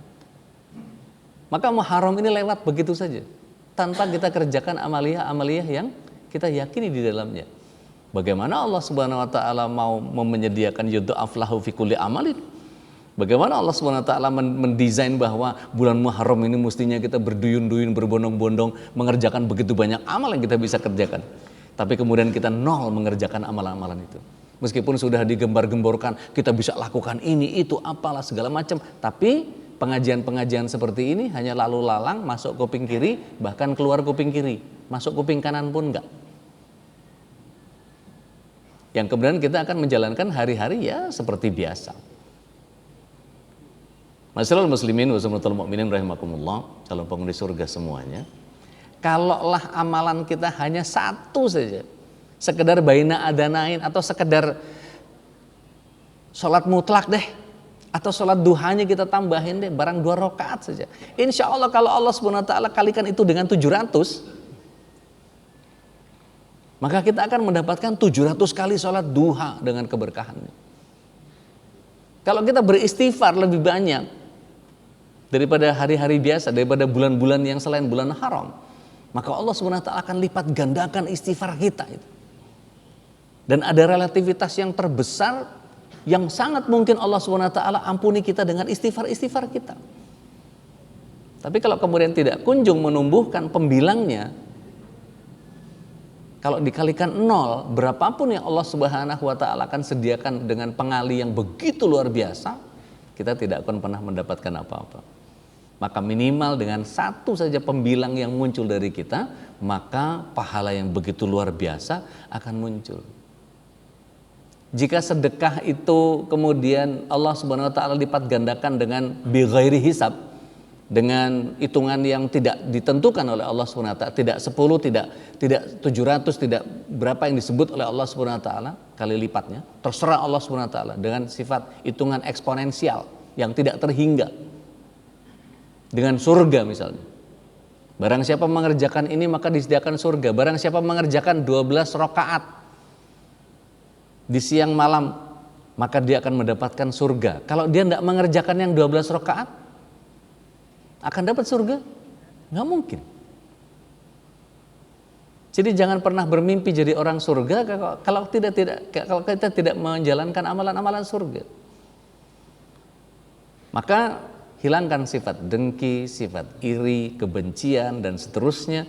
Maka Muharram ini lewat begitu saja tanpa kita kerjakan amaliyah yang kita yakini di dalamnya. Bagaimana Allah Subhanahu wa taala mau menyediakan yudha'af lahu fi kulli amalin? Bagaimana Allah Subhanahu wa taala mendesain bahwa bulan Muharram ini mestinya kita berduyun-duyun, berbondong-bondong mengerjakan begitu banyak amal yang kita bisa kerjakan. Tapi kemudian kita 0 mengerjakan amalan-amalan itu. Meskipun sudah digembar-gemborkan, kita bisa lakukan ini, itu, apalah segala macam. Tapi pengajian-pengajian seperti ini hanya lalu lalang, masuk kuping kiri, bahkan keluar kuping kiri. Masuk kuping kanan pun enggak. Yang kemudian kita akan menjalankan hari-hari ya seperti biasa. Masyaallah muslimin wa sunnatul mu'minin rahimakumullah, calon penghuni surga semuanya. Kalaulah amalan kita hanya 1 saja, sekedar baina adanain atau sekedar sholat mutlak deh, atau sholat duhanya kita tambahin deh, barang 2 rakaat saja. Insya Allah kalau Allah Subhanahu wa taala kalikan itu dengan 700, maka kita akan mendapatkan 700 kali sholat duha dengan keberkahannya. Kalau kita beristighfar lebih banyak daripada hari-hari biasa, daripada bulan-bulan yang selain bulan haram, maka Allah Subhanahu wa taala akan lipat gandakan istighfar kita itu. Dan ada relativitas yang terbesar yang sangat mungkin Allah Subhanahu wa taala ampuni kita dengan istighfar-istighfar kita. Tapi kalau kemudian tidak kunjung menumbuhkan pembilangnya, kalau dikalikan 0, berapapun yang Allah Subhanahu wa taala akan sediakan dengan pengali yang begitu luar biasa, kita tidak akan pernah mendapatkan apa-apa. Maka minimal dengan 1 saja pembilang yang muncul dari kita, maka pahala yang begitu luar biasa akan muncul. Jika sedekah itu kemudian Allah Subhanahu wa taala lipat gandakan dengan bighairi hisab, dengan hitungan yang tidak ditentukan oleh Allah Subhanahu wa taala, tidak 10, tidak 700, tidak berapa yang disebut oleh Allah Subhanahu wa taala kali lipatnya, terserah Allah Subhanahu wa taala dengan sifat hitungan eksponensial yang tidak terhingga. Dengan surga misalnya. Barang siapa mengerjakan ini maka disediakan surga. Barang siapa mengerjakan 12 rakaat di siang malam, maka dia akan mendapatkan surga. Kalau dia tidak mengerjakan yang 12 rakaat, akan dapat surga? Nggak mungkin. Jadi jangan pernah bermimpi jadi orang surga kalau kita tidak menjalankan amalan-amalan surga. Maka hilangkan sifat dengki, sifat iri, kebencian dan seterusnya.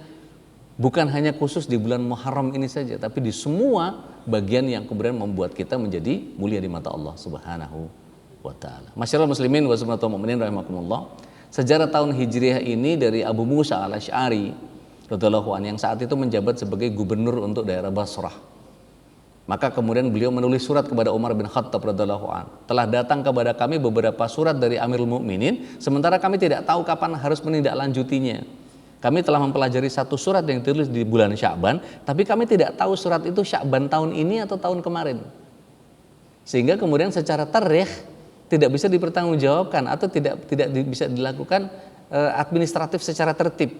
Bukan hanya khusus di bulan Muharram ini saja, tapi di semua bagian yang kemudian membuat kita menjadi mulia di mata Allah Subhanahu wa taala. Masyaallah muslimin wa sunnatul mu'minin rahimakumullah. Sejarah tahun Hijriah ini dari Abu Musa al-Asy'ari radhiyallahu anhu yang saat itu menjabat sebagai gubernur untuk daerah Basrah. Maka kemudian beliau menulis surat kepada Umar bin Khattab radhiyallahu anhu. Telah datang kepada kami beberapa surat dari Amirul Mukminin, sementara kami tidak tahu kapan harus menindaklanjutinya. Kami telah mempelajari 1 surat yang ditulis di bulan Sya'ban, tapi kami tidak tahu surat itu Sya'ban tahun ini atau tahun kemarin. Sehingga kemudian secara tarikh tidak bisa dipertanggungjawabkan atau tidak bisa dilakukan administratif secara tertib.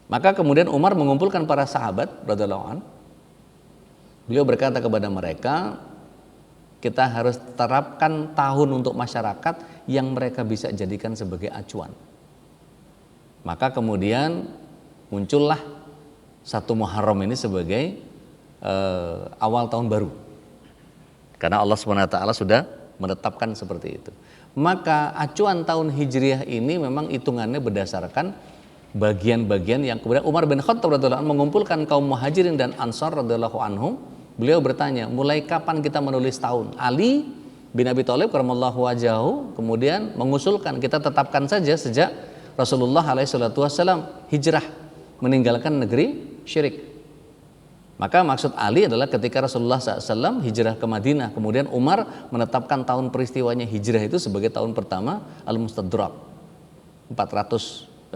Maka kemudian Umar mengumpulkan para sahabat radhiyallahu anhu. Beliau berkata kepada mereka, kita harus terapkan tahun untuk masyarakat yang mereka bisa jadikan sebagai acuan. Maka kemudian muncullah 1 Muharram ini sebagai awal tahun baru. Karena Allah SWT sudah menetapkan seperti itu. Maka acuan tahun Hijriah ini memang hitungannya berdasarkan bagian-bagian yang kemudian Umar bin Khattab radhiyallahu anhu mengumpulkan kaum Muhajirin dan Ansar radhiyallahu anhum. Beliau bertanya, mulai kapan kita menulis tahun? Ali bin Abi Thalib karamallahu wajahu kemudian mengusulkan kita tetapkan saja sejak Rasulullah alaihi salatu wasallam hijrah meninggalkan negeri syirik. Maka maksud Ali adalah ketika Rasulullah SAW hijrah ke Madinah, kemudian Umar menetapkan tahun peristiwanya hijrah itu sebagai tahun pertama Al-Mustadrak 4287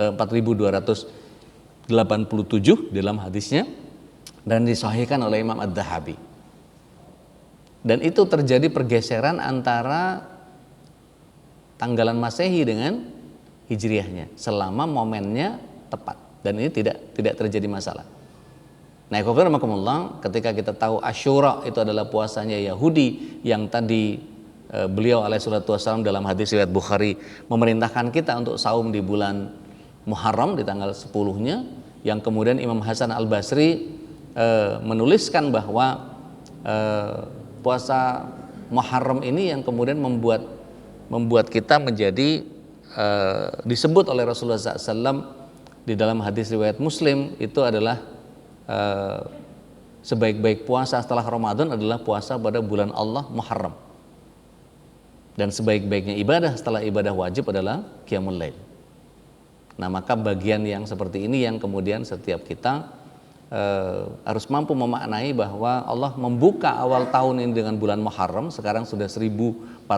dalam hadisnya, dan disahihkan oleh Imam Ad-Dahabi. Dan itu terjadi pergeseran antara tanggalan Masehi dengan Hijriahnya selama momennya tepat, dan ini tidak terjadi masalah. Nah, ketika kita tahu Asyura itu adalah puasanya Yahudi yang tadi beliau alaihi salatu wassalam dalam hadis riwayat Bukhari memerintahkan kita untuk saum di bulan Muharram di tanggal 10-nya, yang kemudian Imam Hasan Al-Basri menuliskan bahwa puasa Muharram ini yang kemudian membuat kita menjadi disebut oleh Rasulullah SAW di dalam hadis riwayat Muslim itu adalah sebaik-baik puasa setelah Ramadan adalah puasa pada bulan Allah Muharram, dan sebaik-baiknya ibadah setelah ibadah wajib adalah Qiyamul Lail. Nah, maka bagian yang seperti ini yang kemudian setiap kita harus mampu memaknai bahwa Allah membuka awal tahun ini dengan bulan Muharram, sekarang sudah 1444,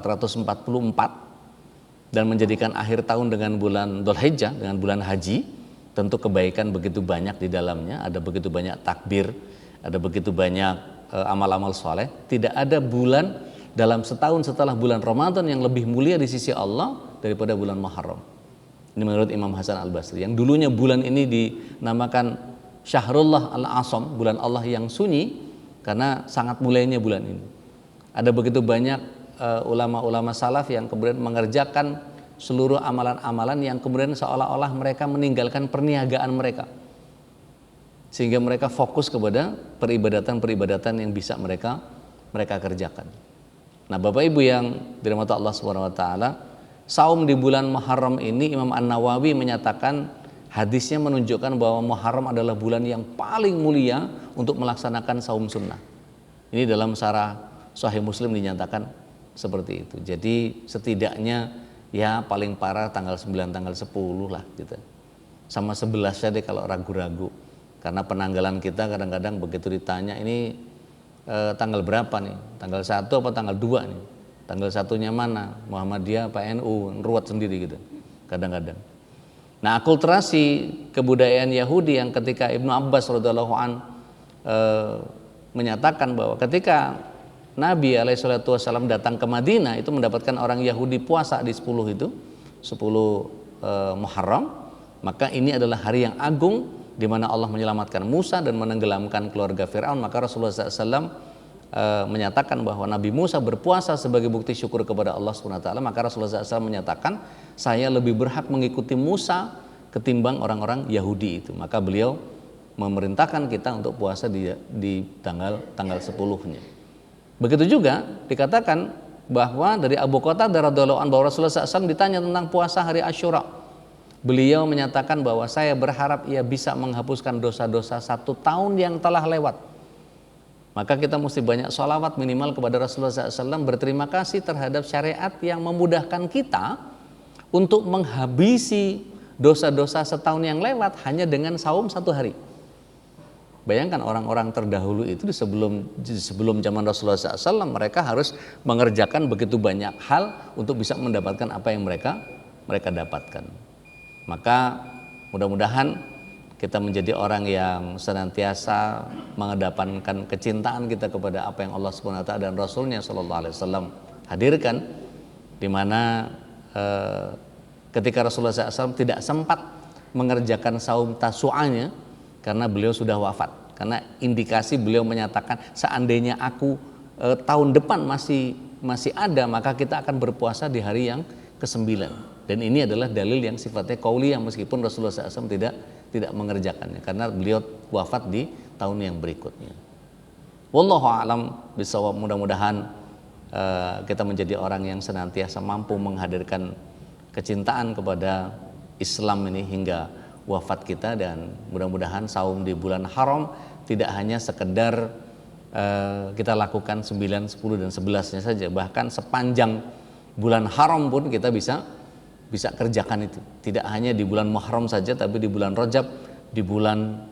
dan menjadikan akhir tahun dengan bulan Dzulhijjah, dengan bulan haji. Tentu kebaikan begitu banyak di dalamnya, ada begitu banyak takbir, ada begitu banyak amal-amal soleh. Tidak ada bulan dalam setahun setelah bulan Ramadan yang lebih mulia di sisi Allah daripada bulan Muharram. Ini menurut Imam Hasan Al-Basri, yang dulunya bulan ini dinamakan Syahrullah Al-Asam, bulan Allah yang sunyi, karena sangat mulianya bulan ini. Ada begitu banyak ulama-ulama salaf yang kemudian mengerjakan seluruh amalan-amalan yang kemudian seolah-olah mereka meninggalkan perniagaan mereka, sehingga mereka fokus kepada peribadatan-peribadatan yang bisa mereka kerjakan. Nah, Bapak Ibu yang dirahmati Allah Subhanahu wa taala, saum di bulan Muharram ini Imam An-Nawawi menyatakan hadisnya menunjukkan bahwa Muharram adalah bulan yang paling mulia untuk melaksanakan saum sunnah. Ini dalam syarah Sahih Muslim dinyatakan seperti itu. Jadi setidaknya ya paling parah tanggal 9, tanggal 10 lah gitu. Sama 11 saja deh kalau ragu-ragu. Karena penanggalan kita kadang-kadang begitu ditanya ini tanggal berapa nih? Tanggal 1 apa tanggal 2 nih? Tanggal 1-nya mana? Muhammadiyah apa NU? Ruwet sendiri gitu kadang-kadang. Nah, akulturasi kebudayaan Yahudi yang ketika Ibnu Abbas radhiyallahu an menyatakan bahwa ketika Nabi alaihissalatu wassalam datang ke Madinah itu mendapatkan orang Yahudi puasa di 10 itu 10 Muharram, maka ini adalah hari yang agung di mana Allah menyelamatkan Musa dan menenggelamkan keluarga Firaun. Maka Rasulullah SAW menyatakan bahwa Nabi Musa berpuasa sebagai bukti syukur kepada Allah SWT. Maka Rasulullah SAW menyatakan, saya lebih berhak mengikuti Musa ketimbang orang-orang Yahudi itu. Maka beliau memerintahkan kita untuk puasa di tanggal 10-nya. Begitu juga dikatakan bahwa dari Abu Qatadah radhiyallahu anhu bahwa Rasulullah SAW ditanya tentang puasa hari Asyura. Beliau menyatakan bahwa saya berharap ia bisa menghapuskan dosa-dosa 1 tahun yang telah lewat. Maka kita mesti banyak sholawat minimal kepada Rasulullah SAW, berterima kasih terhadap syariat yang memudahkan kita untuk menghabisi dosa-dosa setahun yang lewat hanya dengan saum 1 hari. Bayangkan orang-orang terdahulu itu sebelum zaman Rasulullah SAW, mereka harus mengerjakan begitu banyak hal untuk bisa mendapatkan apa yang mereka dapatkan. Maka mudah-mudahan kita menjadi orang yang senantiasa mengedepankan kecintaan kita kepada apa yang Allah Subhanahu wa taala dan Rasulnya Shallallahu alaihi wasallam hadirkan, di mana ketika Rasulullah SAW tidak sempat mengerjakan saum tasu'anya karena beliau sudah wafat. Karena indikasi beliau menyatakan seandainya aku tahun depan masih ada, maka kita akan berpuasa di hari yang ke-9. Dan ini adalah dalil yang sifatnya qauliyah meskipun Rasulullah SAW tidak mengerjakannya karena beliau wafat di tahun yang berikutnya. Wallahu a'lam bishawab. Mudah-mudahan kita menjadi orang yang senantiasa mampu menghadirkan kecintaan kepada Islam ini hingga wafat kita, dan mudah-mudahan saum di bulan haram tidak hanya sekedar kita lakukan 9, 10 dan 11-nya saja, bahkan sepanjang bulan haram pun kita bisa kerjakan itu. Tidak hanya di bulan Muharram saja, tapi di bulan Rajab, di bulan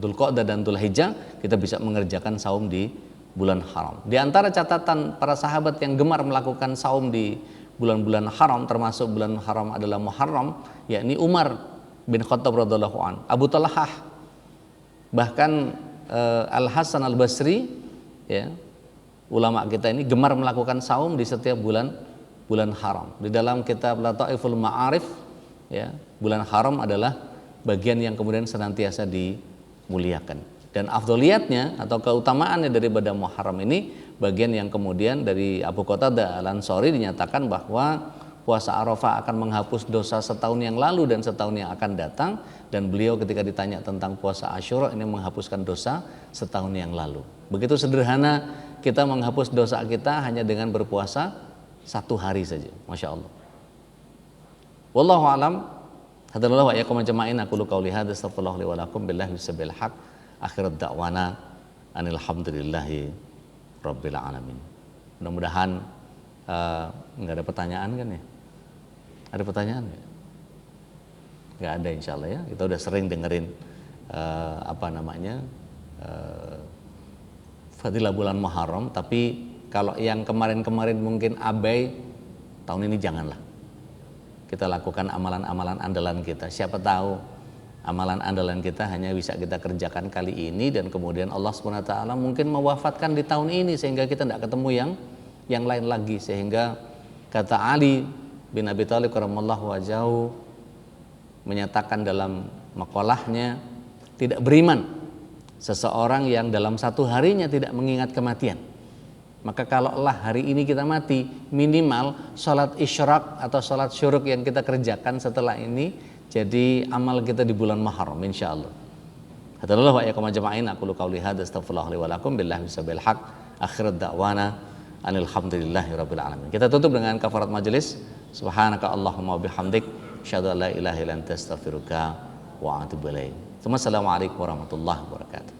Dzulqa'dah dan Dzulhijjah, kita bisa mengerjakan saum di bulan haram. Di antara catatan para sahabat yang gemar melakukan saum di bulan-bulan haram, termasuk bulan haram adalah Muharram, yakni Umar bin Khattab radhiyallahu an, Abu Talhah, bahkan Al Hasan Al Basri, ya, ulama kita ini gemar melakukan saum di setiap bulan haram. Di dalam kitab Lataiful Ma'arif, ya, bulan haram adalah bagian yang kemudian senantiasa dimuliakan. Dan afdoliyatnya atau keutamaannya daripada Muharram ini, bagian yang kemudian dari Abu Qatadah Al-Ansari dinyatakan bahwa puasa Arafah akan menghapus dosa setahun yang lalu dan setahun yang akan datang, dan beliau ketika ditanya tentang puasa Asyura ini menghapuskan dosa setahun yang lalu. Begitu sederhana kita menghapus dosa kita hanya dengan berpuasa satu hari saja, Masya Allah. Wallahu alam. Hadanallahu wa iyyakum ajma'in. Aqulu qouli hadza astaghfirullah li wa lakum billahi bisabil haq. Akhirat da'wana anil hamdulillahi rabbil alamin. Mudah-mudahan enggak ada pertanyaan kan ya? Ada pertanyaan enggak? Enggak ada insyaallah ya. Kita udah sering dengerin fadilah bulan Muharram, tapi kalau yang kemarin-kemarin mungkin abai, tahun ini janganlah. Kita lakukan amalan-amalan andalan kita. Siapa tahu amalan andalan kita hanya bisa kita kerjakan kali ini, dan kemudian Allah SWT mungkin mewafatkan di tahun ini sehingga kita tidak ketemu yang lain lagi. Sehingga kata Ali bin Abi Thalib karramallahu wajhahu menyatakan dalam makolahnya, tidak beriman seseorang yang dalam satu harinya tidak mengingat kematian. Maka kalau Allah hari ini kita mati, minimal sholat isyraq atau sholat syuruk yang kita kerjakan setelah ini jadi amal kita di bulan Muharram insyaallah. Hadanallahu wa iyyakum ajma'in. Aqulu qouli hadza astaghfirullah li wa lakum billahi bisabil haq. Akhirat da'wana anil hamdulillahi rabbil alamin. Kita tutup dengan kafarat majelis. Subhanaka Allahumma wa bihamdik, asyhadu an la ilaha illa anta astaghfiruka wa atubu ilaik. Assalamualaikum warahmatullahi wabarakatuh.